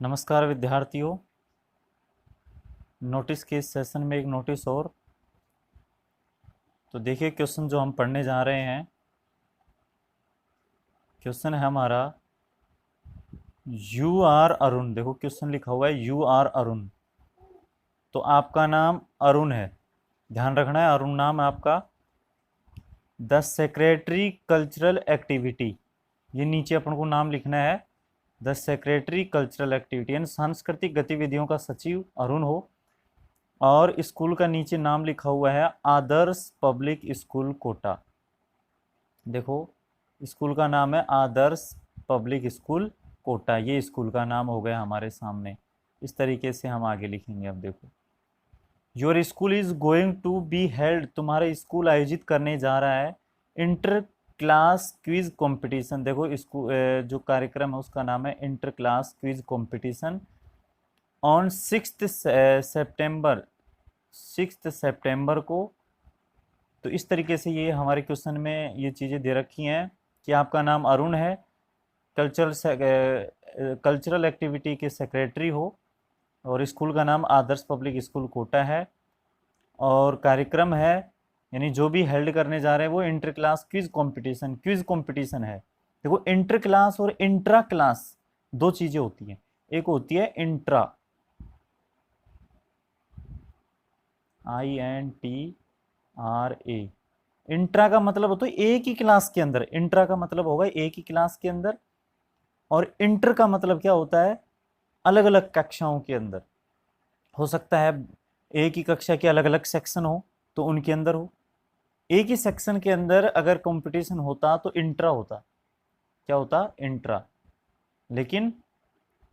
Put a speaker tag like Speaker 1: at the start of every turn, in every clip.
Speaker 1: नमस्कार विद्यार्थियों। नोटिस के इस सेशन में एक नोटिस और। तो देखिए क्वेश्चन जो हम पढ़ने जा रहे हैं, क्वेश्चन है हमारा यू आर अरुण। देखो क्वेश्चन लिखा हुआ है यू आर अरुण। तो आपका नाम अरुण है, ध्यान रखना है, अरुण नाम है आपका। द सेक्रेटरी कल्चरल एक्टिविटी, ये नीचे अपन को नाम लिखना है। द सेक्रेटरी कल्चरल एक्टिविटी यानी सांस्कृतिक गतिविधियों का सचिव अरुण हो। और स्कूल का नीचे नाम लिखा हुआ है आदर्श पब्लिक स्कूल कोटा। देखो स्कूल का नाम है आदर्श पब्लिक स्कूल कोटा, ये स्कूल का नाम हो गया हमारे सामने। इस तरीके से हम आगे लिखेंगे। अब देखो your school is going to be held, तुम्हारा स्कूल आयोजित करने जा रहा है इंटर क्लास क्विज कंपटीशन। देखो स्कूल जो कार्यक्रम है उसका नाम है inter class quiz competition on 6 सितंबर, 6 सितंबर को। तो इस तरीके से ये हमारे क्वेश्चन में ये चीज़ें दे रखी हैं कि आपका नाम अरुण है, कल्चरल एक्टिविटी के सेक्रेटरी हो, और स्कूल का नाम आदर्श पब्लिक स्कूल कोटा है, और कार्यक्रम है यानी जो भी हेल्ड करने जा रहे हैं वो इंटर क्लास क्विज कंपटीशन है। देखो इंटर क्लास और इंट्रा क्लास दो चीज़ें होती हैं। एक होती है इंट्रा, INTRA। इंट्रा का मतलब होता है एक ही क्लास के अंदर, इंट्रा का मतलब होगा एक ही क्लास के अंदर। और इंटर का मतलब क्या होता है, अलग अलग कक्षाओं के अंदर। हो सकता है एक ही कक्षा के अलग अलग सेक्शन हो तो उनके अंदर हो। एक ही सेक्शन के अंदर अगर कंपटीशन होता तो इंट्रा होता, क्या होता, इंट्रा। लेकिन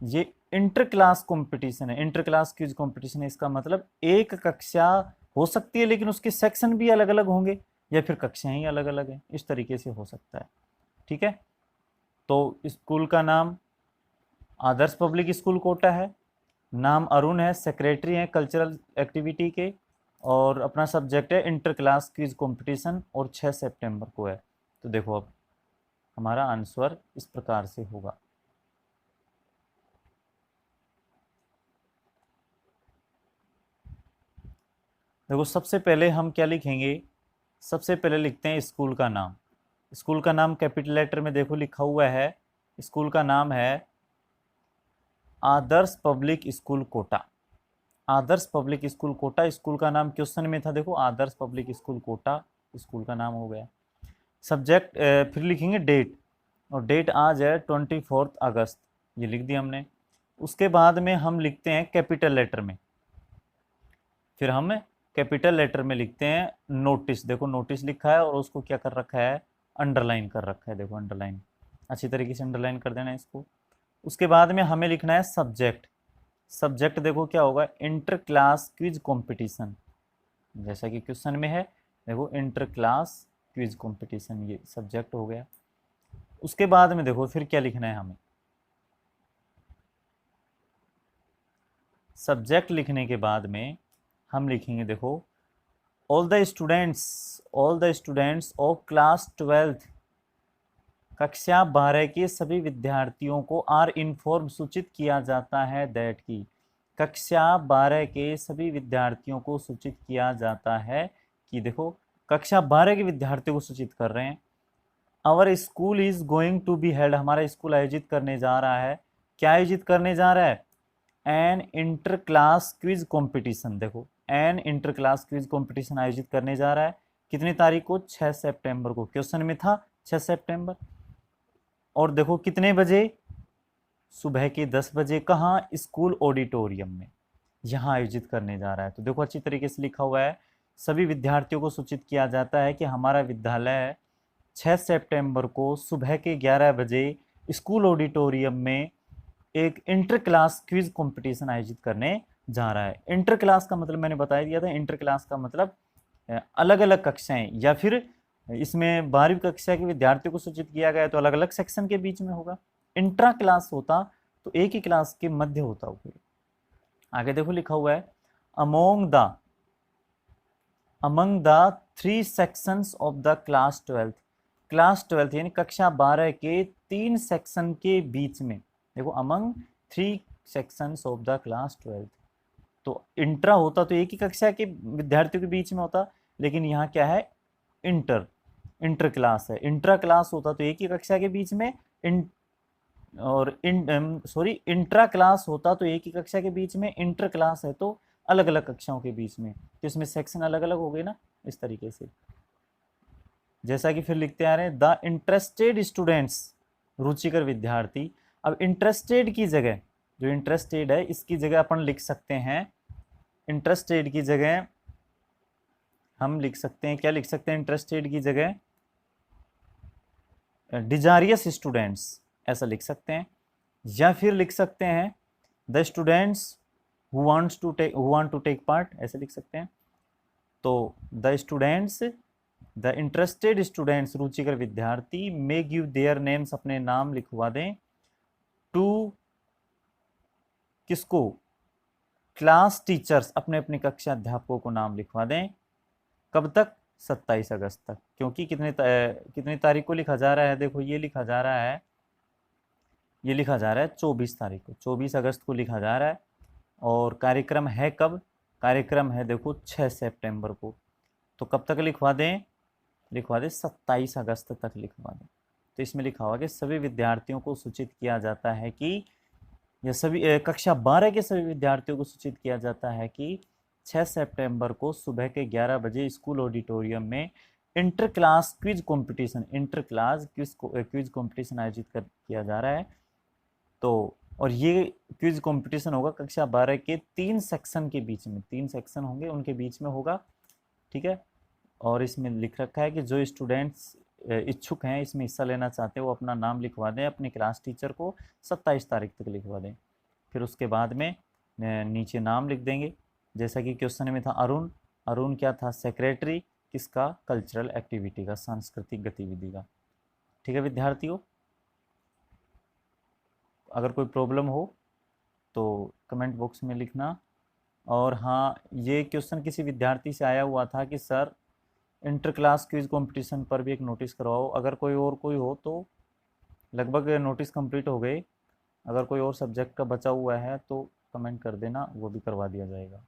Speaker 1: ये इंटर क्लास कंपटीशन है, इंटर क्लास क्विज कंपटीशन है। इसका मतलब एक कक्षा हो सकती है लेकिन उसके सेक्शन भी अलग अलग होंगे, या फिर कक्षाएं ही अलग अलग हैं, इस तरीके से हो सकता है। ठीक है, तो स्कूल का नाम आदर्श पब्लिक स्कूल कोटा है, नाम अरुण है, सेक्रेटरी हैं कल्चरल एक्टिविटी के, और अपना सब्जेक्ट है इंटर क्लास क्विज कंपटीशन, और 6 सितंबर को है। तो देखो अब हमारा आंसर इस प्रकार से होगा। देखो सबसे पहले हम क्या लिखेंगे, सबसे पहले लिखते हैं स्कूल का नाम। स्कूल का नाम कैपिटल लेटर में देखो लिखा हुआ है, स्कूल का नाम है आदर्श पब्लिक स्कूल कोटा। आदर्श पब्लिक स्कूल कोटा स्कूल का नाम क्वेश्चन में था, देखो आदर्श पब्लिक स्कूल कोटा स्कूल का नाम हो गया। सब्जेक्ट फिर लिखेंगे डेट, और डेट आज है 24 अगस्त, ये लिख दिया हमने। उसके बाद में हम लिखते हैं कैपिटल लेटर में, फिर हम कैपिटल लेटर में लिखते हैं नोटिस। देखो नोटिस लिखा है और उसको क्या कर रखा है, अंडरलाइन कर रखा है। देखो अंडरलाइन, अच्छी तरीके से अंडरलाइन कर देना इसको। उसके बाद में हमें लिखना है सब्जेक्ट। सब्जेक्ट देखो क्या होगा, इंटर क्लास क्विज कंपटीशन, जैसा कि क्वेश्चन में है। देखो इंटर क्लास क्विज कंपटीशन, ये सब्जेक्ट हो गया। उसके बाद में देखो फिर क्या लिखना है हमें, सब्जेक्ट लिखने के बाद में हम लिखेंगे देखो all the students of class 12th, कक्षा 12 के सभी विद्यार्थियों को आर इन्फॉर्म सूचित किया जाता है दैट की, कक्षा 12 के सभी विद्यार्थियों को सूचित किया जाता है कि देखो कक्षा 12 के विद्यार्थियों को सूचित कर रहे हैं। Our school is going to be held, हमारा स्कूल आयोजित करने जा रहा है, क्या आयोजित करने जा रहा है, an inter class quiz competition. देखो an inter class quiz competition आयोजित करने जा रहा है, कितनी तारीख को, 6 सितंबर को। क्वेश्चन में था 6 सितंबर। और देखो कितने बजे, सुबह के 10 बजे। कहाँ, स्कूल ऑडिटोरियम में, यहाँ आयोजित करने जा रहा है। तो देखो अच्छी तरीके से लिखा हुआ है, सभी विद्यार्थियों को सूचित किया जाता है कि हमारा विद्यालय 6 सितंबर को सुबह के 11 बजे स्कूल ऑडिटोरियम में एक इंटर क्लास क्विज कंपटीशन आयोजित करने जा रहा है। इंटर क्लास का मतलब मैंने बता दिया था, इंटर क्लास का मतलब अलग अलग कक्षाएं, या फिर इसमें 12वीं कक्षा के विद्यार्थियों को सूचित किया गया तो अलग अलग सेक्शन के बीच में होगा। इंट्रा क्लास होता तो एक ही क्लास के मध्य होता हो। फिर आगे देखो लिखा हुआ है among the 3 sections of the class 12th, class 12th यानी कक्षा 12 के 3 सेक्शन के बीच में। देखो among 3 sections of the class 12। तो इंट्रा होता तो एक ही कक्षा के विद्यार्थियों के बीच में होता, लेकिन यहाँ क्या है, इंटर, इंटर क्लास है। इंट्रा क्लास होता तो एक ही कक्षा के बीच में, इन और इंट्रा क्लास होता तो एक ही कक्षा के बीच में, इंटर क्लास है तो अलग अलग कक्षाओं के बीच में, तो इसमें सेक्शन अलग अलग हो गए ना, इस तरीके से। जैसा कि फिर लिखते आ रहे हैं, द इंटरेस्टेड स्टूडेंट्स, रुचिकर विद्यार्थी। अब इंटरेस्टेड की जगह, जो इंटरेस्टेड है इसकी जगह अपन लिख सकते हैं, इंटरेस्टेड की जगह हम लिख सकते हैं, क्या लिख सकते हैं इंटरेस्टेड की जगह, डिजारियस स्टूडेंट्स, ऐसा लिख सकते हैं। या फिर लिख सकते हैं the students who want to take part, ऐसे लिख सकते हैं। तो the students, the interested students, रुचिकर विद्यार्थी, मे गिव देयर नेम्स, अपने नाम लिखवा दें, टू किसको, क्लास टीचर्स, अपने अपने कक्षा अध्यापकों को नाम लिखवा दें। कब तक, 27 अगस्त तक। क्योंकि कितनी तारीख को लिखा जा रहा है, देखो ये लिखा जा रहा है, ये लिखा जा रहा है 24 तारीख को, 24 अगस्त को लिखा जा रहा है। और कार्यक्रम है कब, कार्यक्रम है देखो 6 सितंबर को। तो कब तक लिखवा दें, लिखवा दें 27 अगस्त तक लिखवा दें। तो इसमें लिखा हुआ कि सभी विद्यार्थियों को सूचित किया जाता है कि, यह सभी कक्षा 12 के सभी विद्यार्थियों को सूचित किया जाता है कि 6 सितंबर को सुबह के 11 बजे स्कूल ऑडिटोरियम में inter class quiz competition, inter class quiz competition आयोजित किया जा रहा है। तो और ये क्विज कंपटीशन होगा कक्षा 12 के 3 सेक्शन के बीच में, 3 सेक्शन होंगे उनके बीच में होगा, ठीक है। और इसमें लिख रखा है कि जो स्टूडेंट्स इच्छुक हैं, इसमें हिस्सा लेना चाहते हैं, वो अपना नाम लिखवा दें अपने क्लास टीचर को, 27 तारीख तक लिखवा दें। फिर उसके बाद में नीचे नाम लिख देंगे, जैसा कि क्वेश्चन में था अरुण, अरुण क्या था, सेक्रेटरी किसका, कल्चरल एक्टिविटी का, सांस्कृतिक गतिविधि का। ठीक है विद्यार्थियों, अगर कोई प्रॉब्लम हो तो कमेंट बॉक्स में लिखना। और हाँ, ये क्वेश्चन किसी विद्यार्थी से आया हुआ था कि sir inter class quiz competition पर भी एक नोटिस करवाओ। अगर कोई हो तो, लगभग नोटिस कंप्लीट हो गए, अगर कोई और सब्जेक्ट का बचा हुआ है तो कमेंट कर देना, वो भी करवा दिया जाएगा।